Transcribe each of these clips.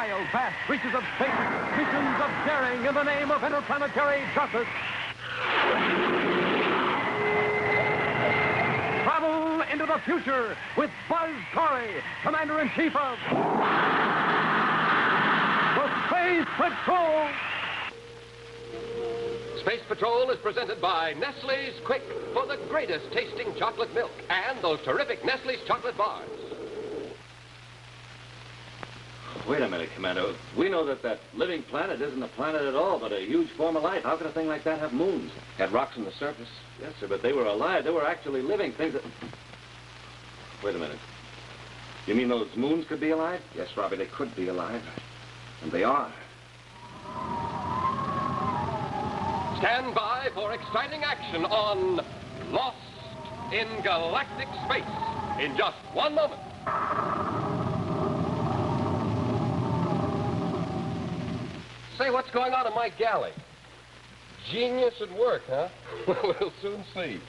wild, vast reaches of space, missions of daring in the name of interplanetary justice. Travel into the future with Buzz Corry, Commander-in-Chief of the Space Patrol. Space Patrol is presented by Nestle's Quick for the greatest tasting chocolate milk and those terrific Nestle's chocolate bars. Wait a minute, Commander. We know that living planet isn't a planet at all, but a huge form of life. How could a thing like that have moons? Had rocks on the surface? Yes, sir, but they were alive. They were actually living things that... Wait a minute. You mean those moons could be alive? Yes, Robbie, they could be alive. And they are. Stand by for exciting action on Lost in Galactic Space in just 1 moment. Say, what's going on in my galley? Genius at work, huh? We'll soon see.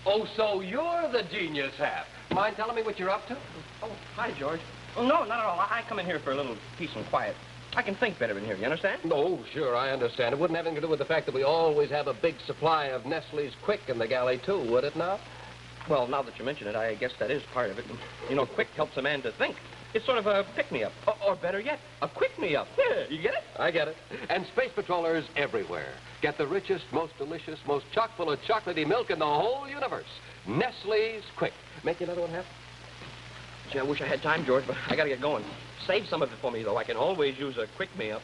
Oh, so you're the genius, Hap. Mind telling me what you're up to? Oh, hi, George. Oh, no, not at all. I come in here for a little peace and quiet. I can think better in here, you understand? Oh, sure, I understand. It wouldn't have anything to do with the fact that we always have a big supply of Nestle's Quick in the galley, too, would it now? Well, now that you mention it, I guess that is part of it. You know, Quick helps a man to think. It's sort of a pick-me-up. Or better yet, a quick-me-up. Yeah, you get it? I get it. And Space Patrollers everywhere get the richest, most delicious, most chock-full of chocolatey milk in the whole universe. Nestle's Quick. Make you another one, Hap? Gee, I wish I had time, George, but I gotta get going. Save some of it for me, though. I can always use a quick-me-up.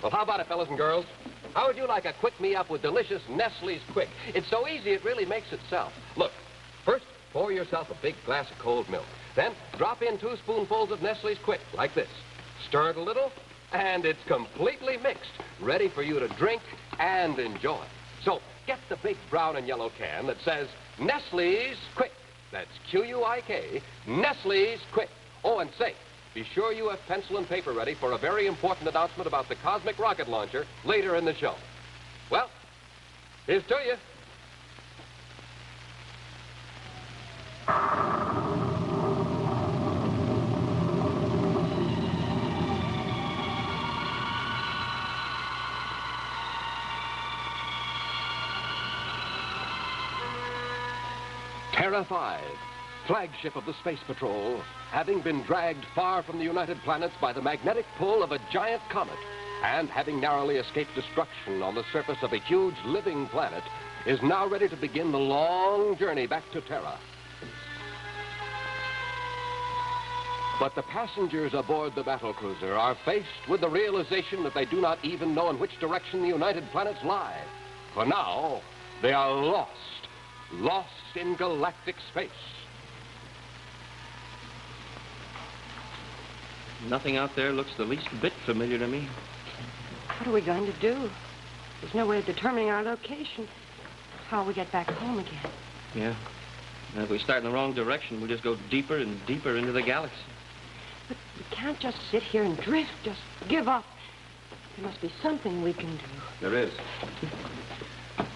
Well, how about it, fellas and girls? How would you like a quick-me-up with delicious Nestle's Quick? It's so easy, it really makes itself. Look, first, pour yourself a big glass of cold milk. Then, drop in 2 spoonfuls of Nestle's Quick, like this. Stir it a little, and it's completely mixed, ready for you to drink and enjoy. So, get the big brown and yellow can that says Nestle's Quick. That's Q-U-I-K, Nestle's Quick. Oh, and say, be sure you have pencil and paper ready for a very important announcement about the cosmic rocket launcher later in the show. Well, here's to you. Terra 5, flagship of the Space Patrol, having been dragged far from the United Planets by the magnetic pull of a giant comet, and having narrowly escaped destruction on the surface of a huge living planet, is now ready to begin the long journey back to Terra. But the passengers aboard the battlecruiser are faced with the realization that they do not even know in which direction the United Planets lie. For now, they are lost in galactic space. Nothing out there looks the least bit familiar to me. What are we going to do? There's no way of determining our location. How will we get back home again? Yeah. And if we start in the wrong direction, we'll just go deeper and deeper into the galaxy. But we can't just sit here and drift, just give up. There must be something we can do. There is.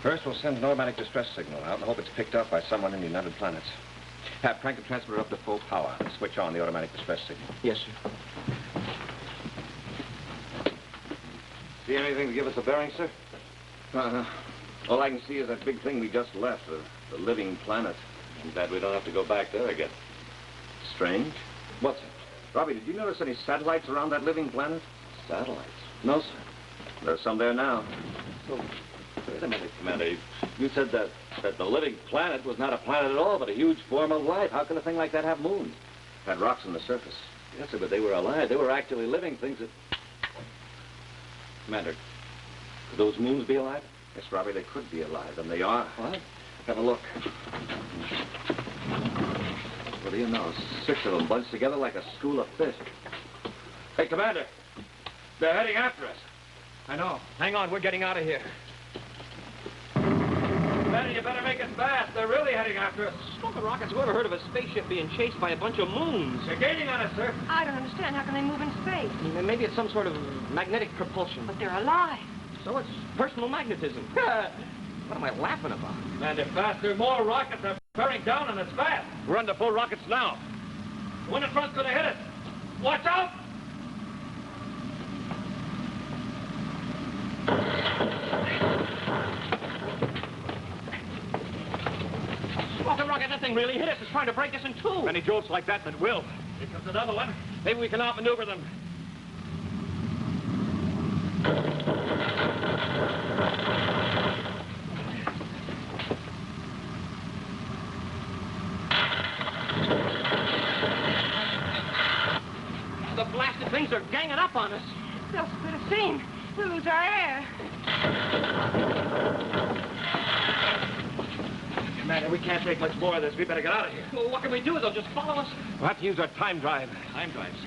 First, we'll send an automatic distress signal out and hope it's picked up by someone in the United Planets. Have crank the transmitter up to full power and switch on the automatic distress signal. Yes, sir. See anything to give us a bearing, sir? All I can see is that big thing we just left, the living planet. I'm glad we don't have to go back there again. Strange. What's it? Robbie, did you notice any satellites around that living planet? Satellites? No, sir. There's some there now. So, wait a minute, Commander. You said that the living planet was not a planet at all, but a huge form of life. How could a thing like that have moons? Had rocks on the surface. Yes, sir, but they were alive. They were actually living things that... Commander, could those moons be alive? Yes, Robbie, they could be alive, and they are. What? Have a look. What do you know? 6 of them bunched together like a school of fish. Hey, Commander, they're heading after us. I know. Hang on, we're getting out of here. Commander, you better make it fast. They're really heading after us. Smoking rockets, who ever heard of a spaceship being chased by a bunch of moons? They're gaining on us, sir. I don't understand. How can they move in space? Maybe it's some sort of magnetic propulsion. But they're alive. So it's personal magnetism. What am I laughing about? Commander, faster. More rockets are bearing down on us fast. We're under full rockets now. The one in front's gonna hit us. Watch out! thing really hit us. It's trying to break us in two. Many jolts like that will. Here comes another one. Maybe we can outmaneuver them. The blasted things are ganging up on us. They'll split a seam. We'll lose our air. Commander, we can't take much more of this. We better get out of here. Well, what can we do? They'll just follow us. We'll have to use our time drive. Time drives.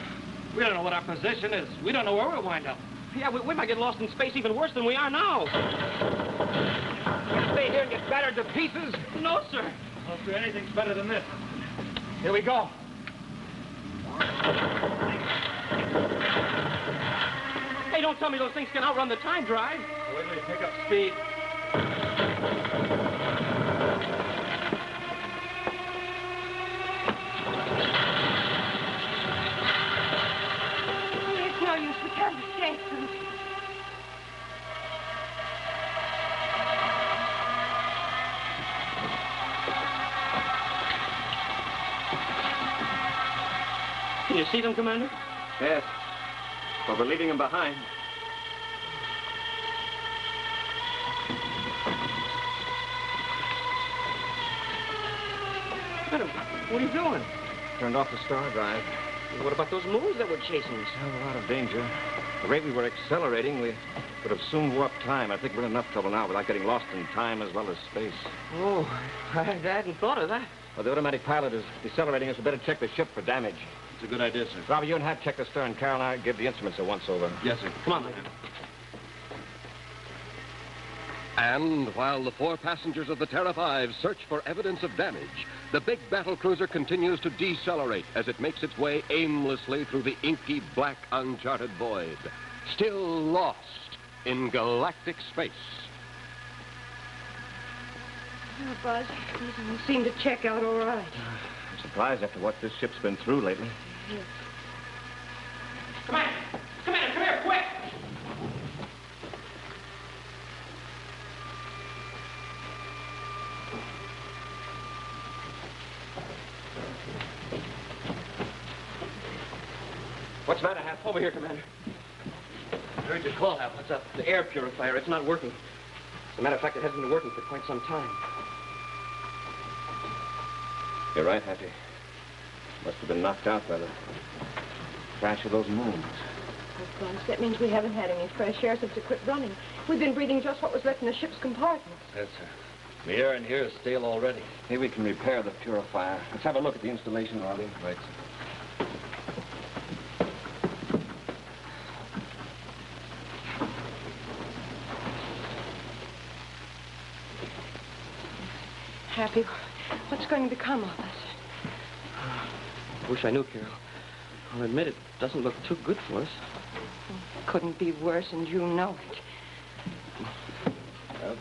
We don't know what our position is. We don't know where we'll wind up. Yeah, we might get lost in space even worse than we are now. We'll stay here and get battered to pieces. No, sir. Well, sir, anything's better than this. Here we go. Hey, don't tell me those things can outrun the time drive. Wait till we pick up speed. It's no use. We can't escape them. Can you see them, Commander? Yes. But we're leaving them behind. Commander, what are you doing? Turned off the star drive. What about those moons that were chasing us? We're out of danger. The rate we were accelerating, we would have soon warped time. I think we're in enough trouble now without getting lost in time as well as space. Oh, I hadn't thought of that. Well, the automatic pilot is decelerating us. We better check the ship for damage. It's a good idea, sir. Robert, you and Hap check the stern. Carol and I give the instruments a once-over. Yes, sir. Come on, Lyn. And while the 4 passengers of the Terra 5 search for evidence of damage, the big battle cruiser continues to decelerate as it makes its way aimlessly through the inky, black, uncharted void, still lost in galactic space. Oh, Buzz, we seem to check out all right. I'm surprised after what this ship's been through lately. Yes. Commander, come here, quick! What's the matter, Hap? Over here, Commander. I heard your call, Hap. What's up? The air purifier. It's not working. As a matter of fact, it hasn't been working for quite some time. You're right, Happy. Must have been knocked out by the crash of those moons. Oh, Buzz, that means we haven't had any fresh air since it quit running. We've been breathing just what was left in the ship's compartments. Yes, sir. The air in here is stale already. Maybe we can repair the purifier. Let's have a look at the installation, Darley. Right, sir. Happy, what's going to become of us? Wish I knew, Carol. I'll admit it doesn't look too good for us. Couldn't be worse, and you know it. Well,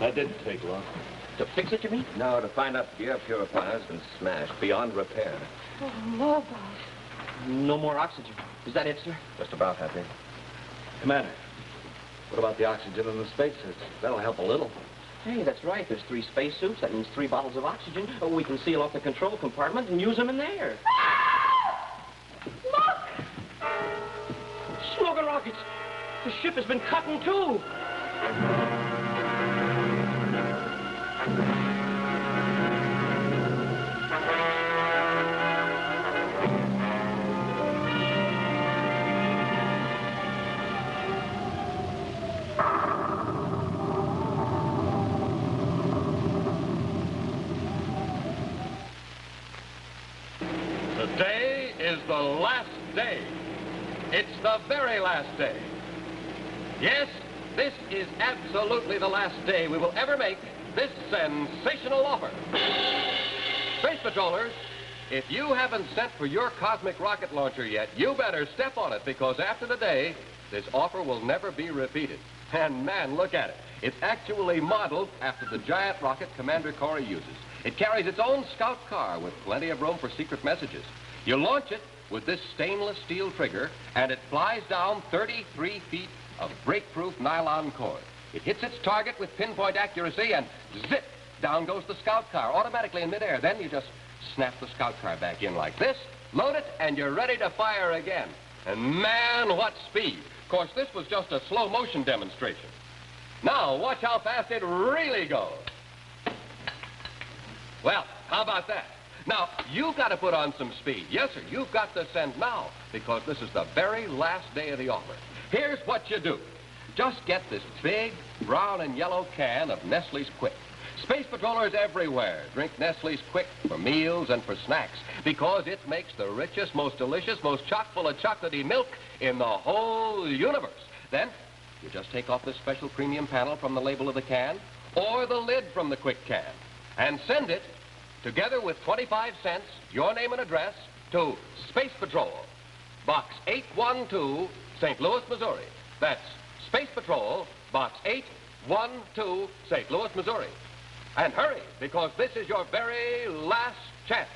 that didn't take long. To fix it, you mean? No, to find out the air purifier's been smashed beyond repair. Oh, no, Buzz. No more oxygen. Is that it, sir? Just about, Happy. Commander, what about the oxygen in the spacesuits? That'll help a little. Hey, that's right. There's 3 spacesuits. That means 3 bottles of oxygen. Oh, we can seal off the control compartment and use them in there. Look! Smoking rockets. The ship has been cut in 2. Today is the last day. It's the very last day. Yes, this is absolutely the last day we will ever make this sensational offer. Space Patrollers, if you haven't sent for your cosmic rocket launcher yet, you better step on it, because after today, this offer will never be repeated. And man, look at it. It's actually modeled after the giant rocket Commander Corry uses. It carries its own scout car with plenty of room for secret messages. You launch it with this stainless steel trigger, and it flies down 33 feet of break-proof nylon cord. It hits its target with pinpoint accuracy, and zip, down goes the scout car automatically in midair. Then you just snap the scout car back in like this, load it, and you're ready to fire again. And man, what speed. Of course, this was just a slow motion demonstration. Now, watch how fast it really goes. Well, how about that? Now, you've got to put on some speed. Yes, sir, you've got to send now, because this is the very last day of the offer. Here's what you do. Just get this big brown and yellow can of Nestle's Quick. Space patrollers everywhere drink Nestle's Quick for meals and for snacks because it makes the richest, most delicious, most chock-full of chocolatey milk in the whole universe. Then, you just take off this special premium panel from the label of the can or the lid from the Quick can and send it, together with 25 cents, your name and address, to Space Patrol, Box 812, St. Louis, Missouri. That's Space Patrol, Box 812, St. Louis, Missouri. And hurry, because this is your very last chance.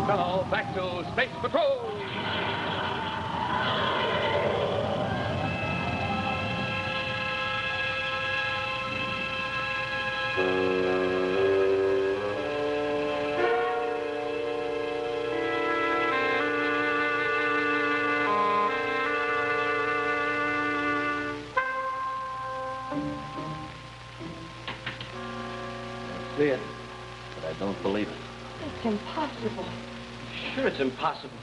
Now, back to Space Patrol. See it, but I don't believe it. It's impossible. Sure, it's impossible.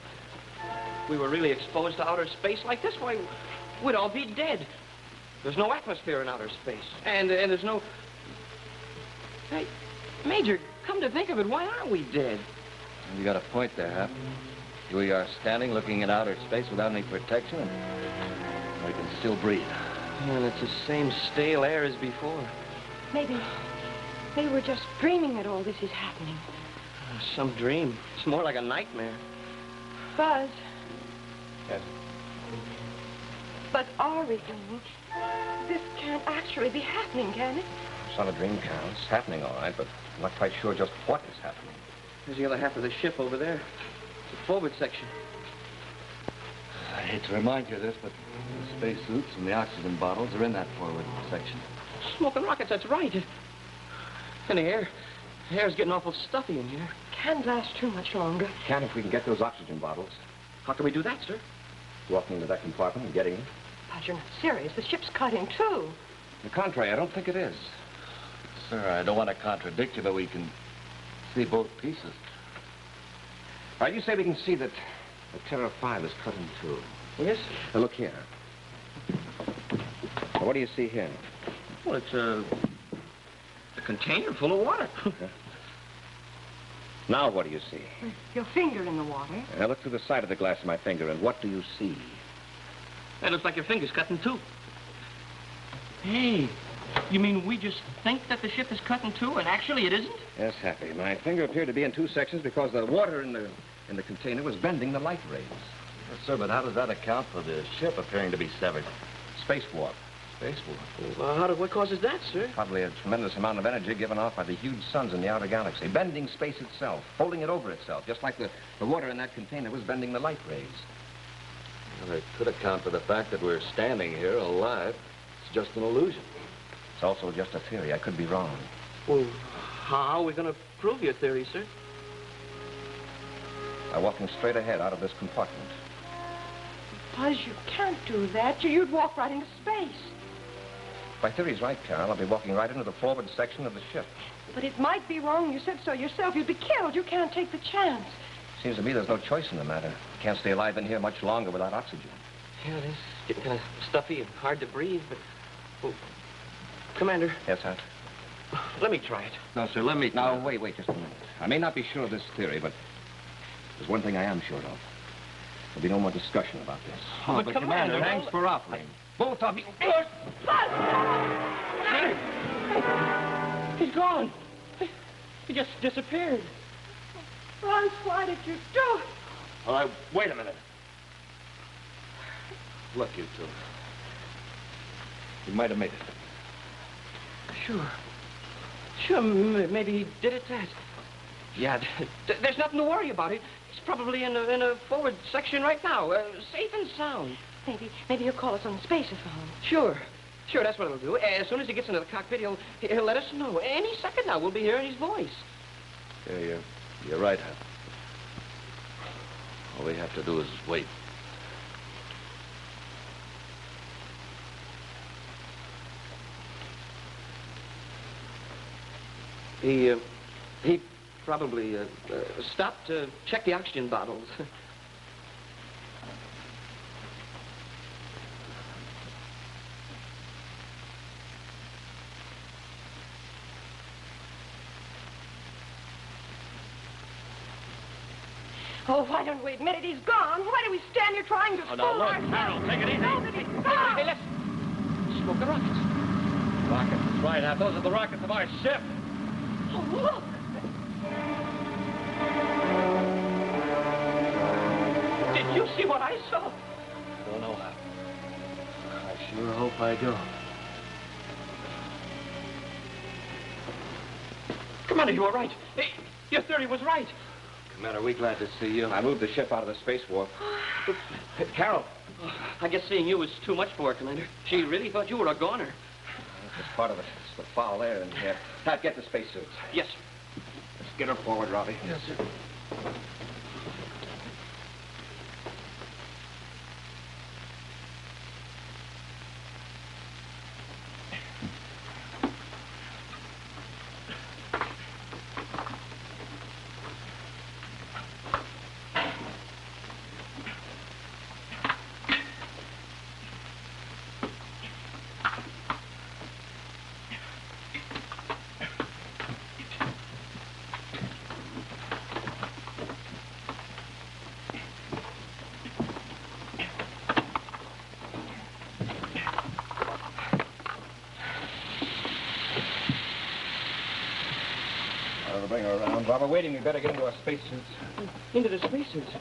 If we were really exposed to outer space like this, why, we'd all be dead. There's no atmosphere in outer space. And there's no... Hey, Major, come to think of it, why aren't we dead? You got a point there, Hap. Here we are standing, looking at outer space without any protection, and we can still breathe. And it's the same stale air as before. Maybe we're just dreaming that all this is happening. Some dream. It's more like a nightmare. Buzz. Yes. But are we dreaming? This can't actually be happening, can it? It's not a dream, Carol. It's happening, all right, but I'm not quite sure just what is happening. There's the other half of the ship over there. The forward section. I hate to remind you of this, but the spacesuits and the oxygen bottles are in that forward section. Smoking rockets, that's right. And the air's getting awful stuffy in here. Can't last too much longer. Can if we can get those oxygen bottles. How can we do that, sir? Walking into that compartment and getting them. Buzz, you're not serious. The ship's cut in two. On the contrary, I don't think it is. Sir, I don't want to contradict you, but we can see both pieces. All right, you say we can see that the Terra 5 is cut in two. Yes? Now, look here. Now, what do you see here? Well, it's a container full of water. Now, what do you see? Your finger in the water. Now, look through the side of the glass of my finger, and what do you see? That looks like your finger's cut in two. Hey, you mean we just think that the ship is cut in two, and actually it isn't? Yes, Happy. My finger appeared to be in two sections because the water in the container was bending the light rays. Yes, sir, but how does that account for the ship appearing to be severed? Space warp. Space warp. Well, what causes that, sir? Probably a tremendous amount of energy given off by the huge suns in the outer galaxy, bending space itself, folding it over itself, just like the water in that container was bending the light rays. Well, it could account for the fact that we're standing here alive. It's just an illusion. It's also just a theory. I could be wrong. Well, how are we going to prove your theory, sir? By walking straight ahead out of this compartment. Buzz, you can't do that. You'd walk right into space. My theory's right, Carol. I'll be walking right into the forward section of the ship. But it might be wrong. You said so yourself. You'd be killed. You can't take the chance. Seems to me there's no choice in the matter. Can't stay alive in here much longer without oxygen. Yeah, it is getting kind of stuffy and hard to breathe, but... Well, Commander. Yes, sir? Let me try it. No, sir, let me... Now, wait just a minute. I may not be sure of this theory, but there's one thing I am sure of. There'll be no more discussion about this. Oh, but Commander, thanks for offering. Both of you... He's gone. He just disappeared. Buzz, why did you do it? All right, wait a minute. Look, you two. You might have made it. Sure, maybe he did it that. Yeah, there's nothing to worry about. He's probably in a forward section right now, safe and sound. Maybe he'll call us on the spaceophone. Sure. Sure, that's what it'll do. As soon as he gets into the cockpit, he'll let us know. Any second now, we'll be hearing his voice. Yeah, you're right, Hap. All we have to do is wait. He probably stopped to check the oxygen bottles. Oh, why don't we admit it? He's gone. Why do we stand here trying to Oh, now, look, Carol, take it easy. Hey, listen. Smoke the rockets. Rockets, that's right, Hap. Those are the rockets of our ship. Oh, look. Did you see what I saw? Don't know, Hap. I sure hope I do. Commander, you were right. Hey, your theory was right. Commander, we glad to see you. I moved the ship out of the space warp. Carol, I guess seeing you was too much for her, Commander. She really thought you were a goner. It's part of it. It's the foul air in here. Pat, get the spacesuits. Yes. Let's get her forward, Robbie. Yes, sir. Bring her around. While we're waiting, we better get into our spacesuits. Into the spacesuits?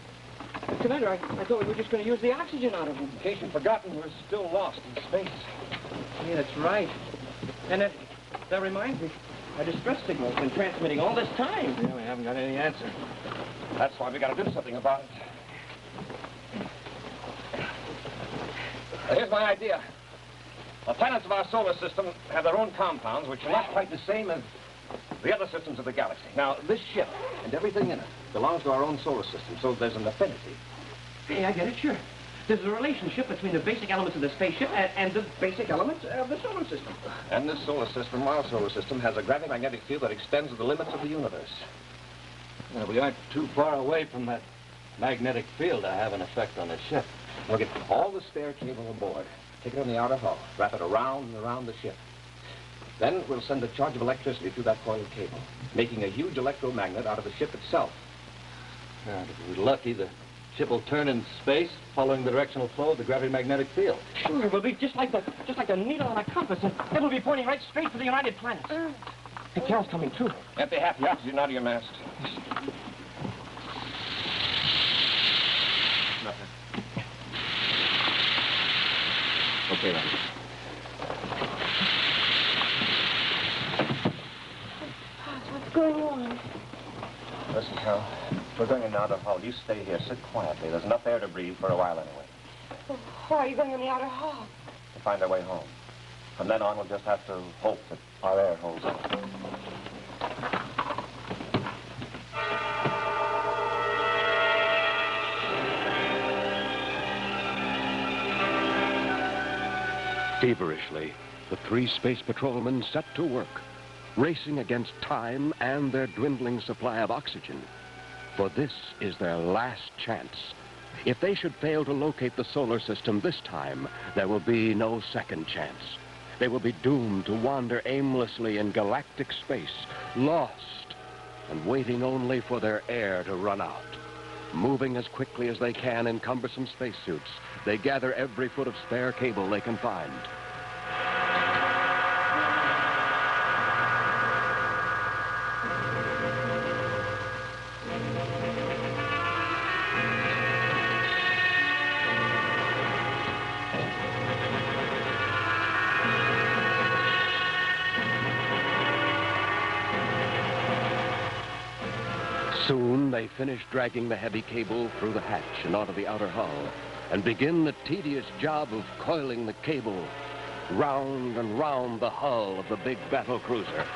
Commander, I thought we were just going to use the oxygen out of them. In case you've forgotten, we're still lost in space. Yeah, that's right. And that reminds me, our distress signal's been transmitting all this time. Yeah, we haven't got any answer. That's why we got to do something about it. Now, here's my idea. The planets of our solar system have their own compounds, which are not quite the same as the other systems of the galaxy. Now, this ship and everything in it belongs to our own solar system, so there's an affinity. Hey, I get it, sure. There's a relationship between the basic elements of the spaceship and the basic elements of the solar system. And this solar system, our solar system, has a gravity-magnetic field that extends to the limits of the universe. Well, we aren't too far away from that magnetic field to have an effect on the ship. We'll get all the spare cable aboard, take it on the outer hull, wrap it around and around the ship. Then we'll send a charge of electricity through that coiled cable, making a huge electromagnet out of the ship itself. If we're lucky, the ship will turn in space, following the directional flow of the gravity-magnetic field. Sure, it will be just like the needle on a compass, and it will be pointing right straight for the United Planets. Hey, Carol's coming, too. Empty half the oxygen out of your mask. Nothing. Okay, Randy. What's going on? Listen, Carol, we're going in the outer hull. You stay here. Sit quietly. There's enough air to breathe for a while anyway. Well, why are you going in the outer hull? To find our way home. From then on, we'll just have to hope that our air holds on. Feverishly, the three space patrolmen set to work, racing against time and their dwindling supply of oxygen. For this is their last chance. If they should fail to locate the solar system this time, there will be no second chance. They will be doomed to wander aimlessly in galactic space, lost, and waiting only for their air to run out. Moving as quickly as they can in cumbersome spacesuits, they gather every foot of spare cable they can find. Soon they finish dragging the heavy cable through the hatch and onto the outer hull, and begin the tedious job of coiling the cable. round and round the hull of the big battle cruiser.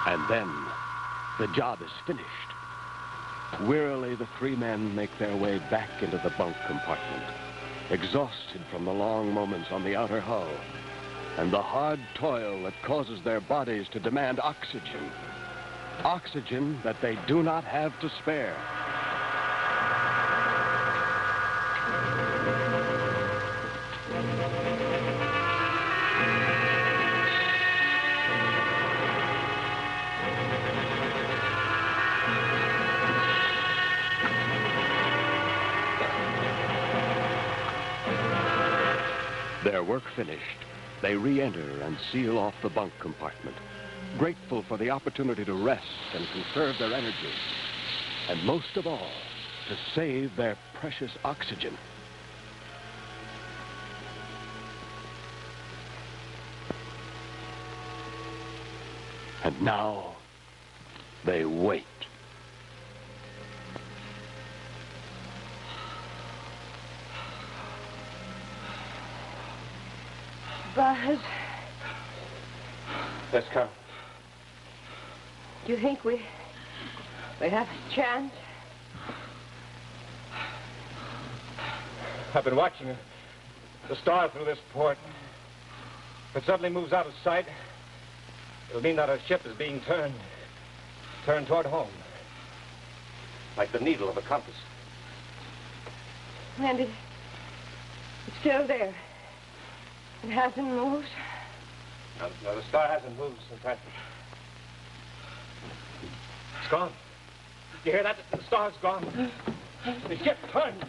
And then, the job is finished. Wearily, the three men make their way back into the bunk compartment, exhausted from the long moments on the outer hull and the hard toil that causes their bodies to demand oxygen. Oxygen that they do not have to spare. Their work finished, they re-enter and seal off the bunk compartment, grateful for the opportunity to rest and conserve their energy, and most of all, to save their precious oxygen. And now, they wait. Buzz, Yes, Carl. do you think we have a chance? I've been watching the star through this port. If it suddenly moves out of sight, it'll mean that our ship is being turned toward home. Like the needle of a compass. And it's still there. It hasn't moved. No, the star hasn't moved since that. It's gone. You hear that? The star's gone. The ship turned.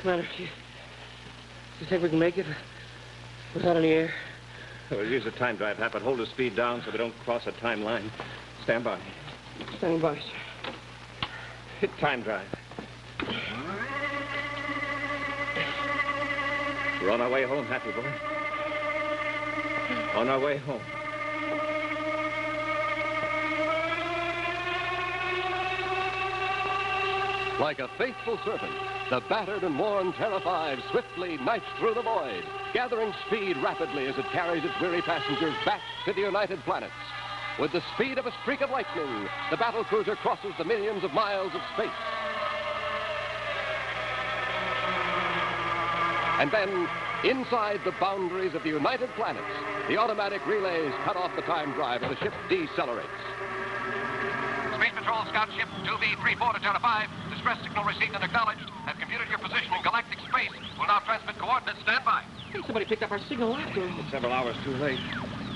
Commander, do you think we can make it without any air? We'll use the time drive, Hap, but hold the speed down so we don't cross a time line. Stand by. Standing by, sir. Hit time drive. We're on our way home, Happy boy. On our way home. Like a faithful servant, the battered and worn Terra 5 swiftly knifes through the void, gathering speed rapidly as it carries its weary passengers back to the United Planets. With the speed of a streak of lightning, the battle cruiser crosses the millions of miles of space. And then, inside the boundaries of the United Planets, the automatic relays cut off the time drive and the ship decelerates. Space Patrol Scout Ship 2V34 to Terra 5. Distress signal received and acknowledged. Have computed your position in galactic space. Will now transmit coordinates. Stand by. Hey, somebody picked up our signal after. It's several hours too late.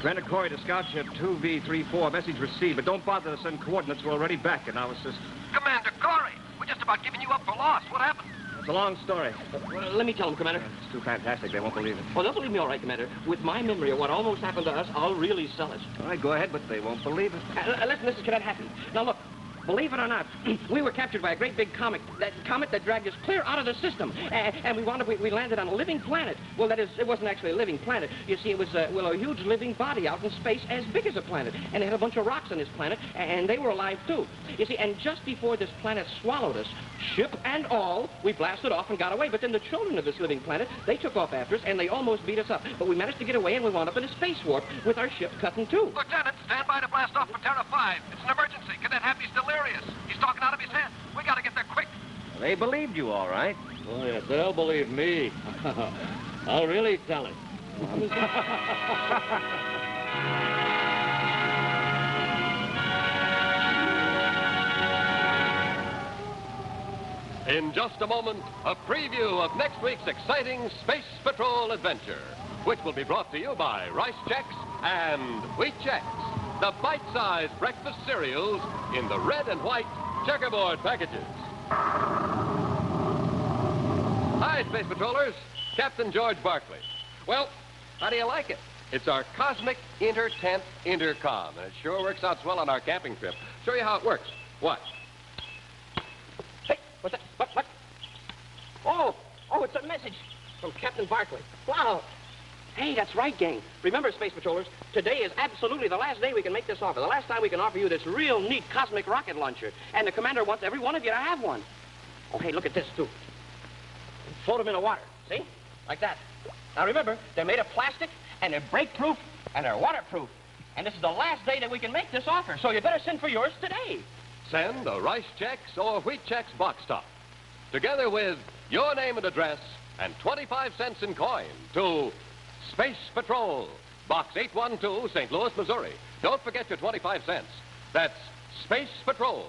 Commander Corry to Scout Ship 2V34. Message received, but don't bother to send coordinates. We're already back in our system. Commander Corry, we're just about giving you up for lost. What happened? It's a long story. Well, let me tell them, Commander. It's too fantastic. They won't believe it. Oh, they'll believe me all right, Commander. With my memory of what almost happened to us, I'll really sell it. All right, go ahead, but they won't believe it. Listen, this is Cadet Happy. Now, look. Believe it or not, we were captured by a great big comet that dragged us clear out of the system. And we landed on a living planet. Well, that is, it wasn't actually a living planet. You see, it was, a huge living body out in space as big as a planet. And it had a bunch of rocks on this planet, and they were alive, too. You see, and just before this planet swallowed us, ship and all, we blasted off and got away. But then the children of this living planet, they took off after us, and they almost beat us up. But we managed to get away, and we wound up in a space warp with our ship cut in two. Lieutenant, stand by to blast off for Terra 5. It's an emergency. Cadet Happy's delirious. He's talking out of his head. We gotta get there quick. They believed you, all right. Oh, yes, they'll believe me. I'll really tell it. In just a moment, a preview of next week's exciting Space Patrol adventure, which will be brought to you by Rice Chex and Wheat Chex, the bite-sized breakfast cereals in the red and white checkerboard packages. Hi, Space Patrollers. Captain George Barclay. Well, how do you like it? It's our cosmic inter-tent intercom, and it sure works out swell on our camping trip. Show you how it works. What? Hey, what's that? What? Oh, it's a message from Captain Barclay. Wow. Hey, that's right, gang. Remember, Space Patrollers, today is absolutely the last day we can make this offer. The last time we can offer you this real neat cosmic rocket launcher. And the Commander wants every one of you to have one. Oh, hey, look at this, too. Float them in the water, see? Like that. Now, remember, they're made of plastic, and they're break-proof, and they're waterproof. And this is the last day that we can make this offer, so you better send for yours today. Send a Rice Chex or Wheat Chex box top, together with your name and address and 25 cents in coin to Space Patrol, Box 812, St. Louis, Missouri. Don't forget your 25 cents. That's Space Patrol,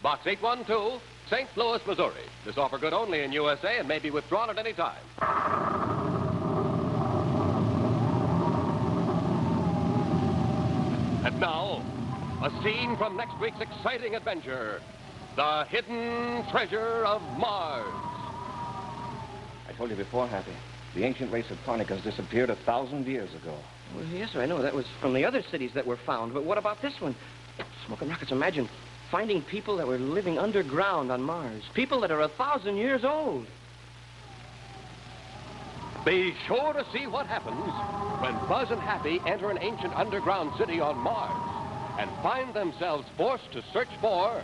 Box 812, St. Louis, Missouri. This offer good only in USA and may be withdrawn at any time. And now, a scene from next week's exciting adventure, The Hidden Treasure of Mars. I told you before, Happy. The ancient race of Conicas disappeared 1,000 years ago. Well, yes, sir, I know. That was from the other cities that were found. But what about this one? Smoking rockets, imagine finding people that were living underground on Mars. People that are 1,000 years old. Be sure to see what happens when Buzz and Happy enter an ancient underground city on Mars and find themselves forced to search for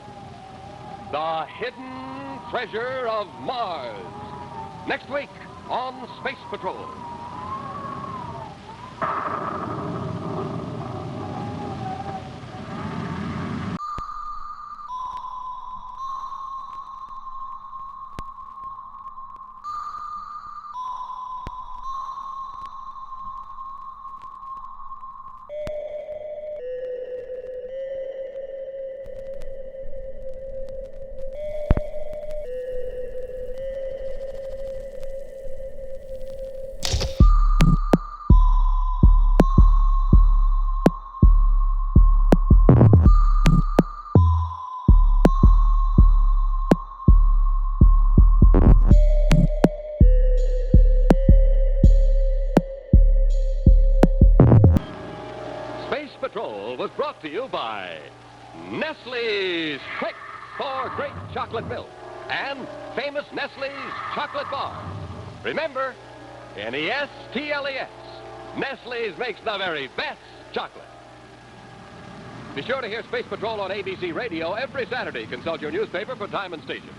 the hidden treasure of Mars. Next week on Space Patrol. Was brought to you by Nestle's Quick for Great Chocolate Milk and famous Nestle's Chocolate Bar. Remember, Nestles. Nestle's makes the very best chocolate. Be sure to hear Space Patrol on ABC Radio every Saturday. Consult your newspaper for time and station.